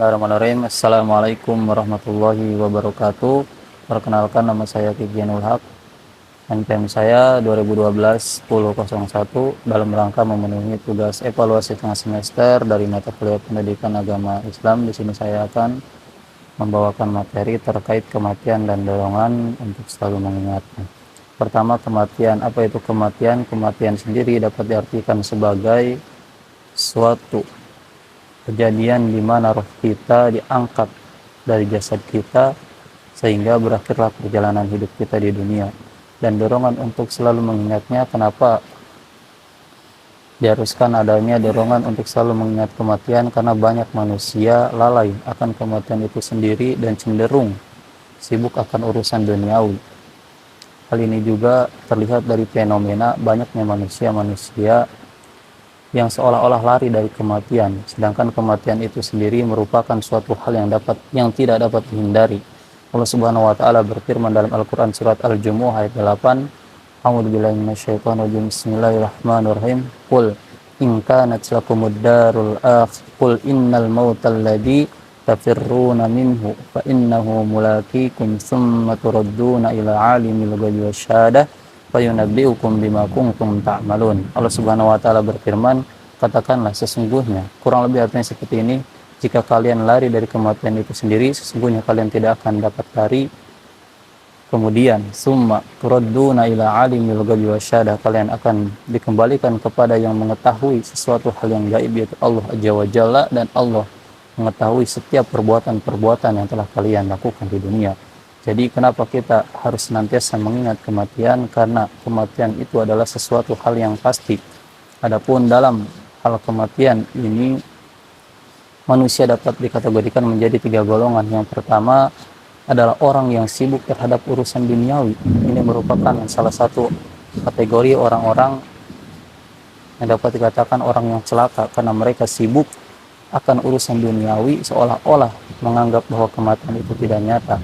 Bismillahirrahmanirrahim. Assalamualaikum warahmatullahi wabarakatuh. Perkenalkan, nama saya Kijianul Haq. NPM saya 2012-1001 dalam rangka memenuhi tugas evaluasi tengah semester dari mata kuliah Pendidikan Agama Islam. Di sini saya akan membawakan materi terkait kematian dan dorongan untuk selalu mengingatnya. Pertama, kematian. Apa itu kematian? Kematian sendiri dapat diartikan sebagai suatu kejadian di mana roh kita diangkat dari jasad kita sehingga berakhirlah perjalanan hidup kita di dunia. Dan dorongan untuk selalu mengingatnya, kenapa diharuskan adanya dorongan untuk selalu mengingat kematian? Karena banyak manusia lalai akan kematian itu sendiri dan cenderung sibuk akan urusan duniawi. Hal ini juga terlihat dari fenomena banyaknya manusia-manusia yang seolah-olah lari dari kematian, sedangkan kematian itu sendiri merupakan suatu hal yang tidak dapat dihindari. Allah Subhanahu wa taala berfirman dalam Al-Qur'an surat Al-Jumu'ah ayat 8, A'udzubillahi minasyaitonirrajim. Bismillahirrahmanirrahim. Qul in kanat lakumud darul qul innal mautal ladzi tafirruna minhu fa innahu mulaqikum tsumma turadduna ila alimil ghaibi wasyahadah fayunabbiukum bima kuntum ta'malun. Allah Subhanahu wa taala berfirman, katakanlah sesungguhnya, kurang lebih artinya seperti ini, jika kalian lari dari kematian itu sendiri, sesungguhnya kalian tidak akan dapat lari. Kemudian summa turadduna ila alimil ghaibi wasyahadah, kalian akan dikembalikan kepada yang mengetahui sesuatu hal yang gaib, yaitu Allah Azza wa Jalla, dan Allah mengetahui setiap perbuatan-perbuatan yang telah kalian lakukan di dunia. Jadi kenapa kita harus senantiasa mengingat kematian? Karena kematian itu adalah sesuatu hal yang pasti. Adapun dalam hal kematian ini, manusia dapat dikategorikan menjadi 3 golongan. Yang pertama adalah orang yang sibuk terhadap urusan duniawi. Ini merupakan salah satu kategori orang-orang yang dapat dikatakan orang yang celaka, karena mereka sibuk akan urusan duniawi seolah-olah menganggap bahwa kematian itu tidak nyata.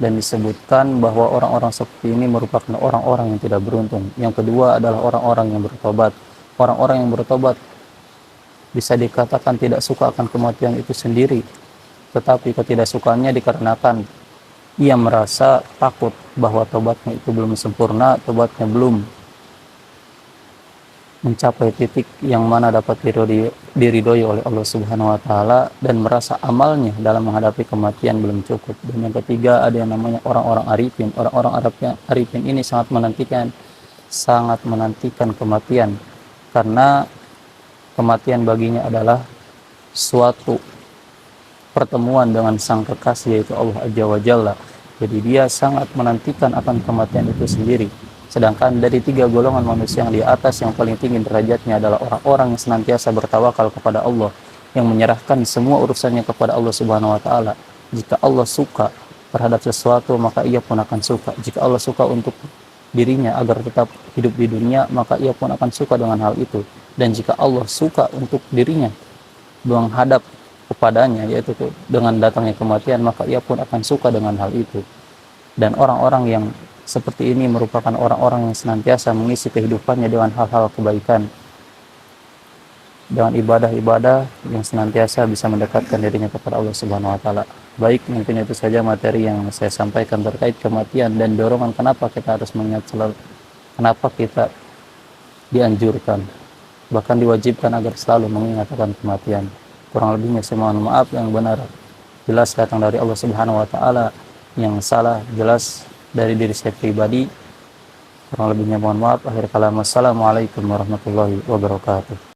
Dan disebutkan bahwa orang-orang seperti ini merupakan orang-orang yang tidak beruntung. Yang kedua adalah orang-orang yang bertobat. Orang-orang yang bertobat bisa dikatakan tidak suka akan kematian itu sendiri, tetapi ketidaksukaannya dikarenakan ia merasa takut bahwa tobatnya itu belum sempurna, tobatnya belum mencapai titik yang mana dapat diridhoi oleh Allah Subhanahu wa taala, dan merasa amalnya dalam menghadapi kematian belum cukup. Dan yang ketiga ada yang namanya orang-orang arifin. Orang-orang arifin ini sangat menantikan kematian, karena kematian baginya adalah suatu pertemuan dengan sang kekasih, yaitu Allah Azza wa Jalla. Jadi dia sangat menantikan akan kematian itu sendiri. Sedangkan dari 3 golongan manusia yang di atas, yang paling tinggi derajatnya adalah orang-orang yang senantiasa bertawakal kepada Allah, yang menyerahkan semua urusannya kepada Allah Subhanahu wa taala. Jika Allah suka terhadap sesuatu, maka ia pun akan suka. Jika Allah suka untuk dirinya agar tetap hidup di dunia, maka ia pun akan suka dengan hal itu. Dan jika Allah suka untuk dirinya menghadap kepadanya, yaitu dengan datangnya kematian, maka ia pun akan suka dengan hal itu. Dan orang-orang yang seperti ini merupakan orang-orang yang senantiasa mengisi kehidupannya dengan hal-hal kebaikan, dengan ibadah-ibadah yang senantiasa bisa mendekatkan dirinya kepada Allah Subhanahu wa taala. Baik, mungkin itu saja materi yang saya sampaikan terkait kematian dan dorongan kenapa kita harus mengingat selalu, kenapa kita dianjurkan, bahkan diwajibkan agar selalu mengingat akan kematian. Kurang lebihnya saya mohon maaf, yang benar jelas datang dari Allah Subhanahu wa taala, yang salah jelas dari diri saya pribadi. Kurang lebihnya mohon maaf. Akhir kalam, wassalamualaikum warahmatullahi wabarakatuh.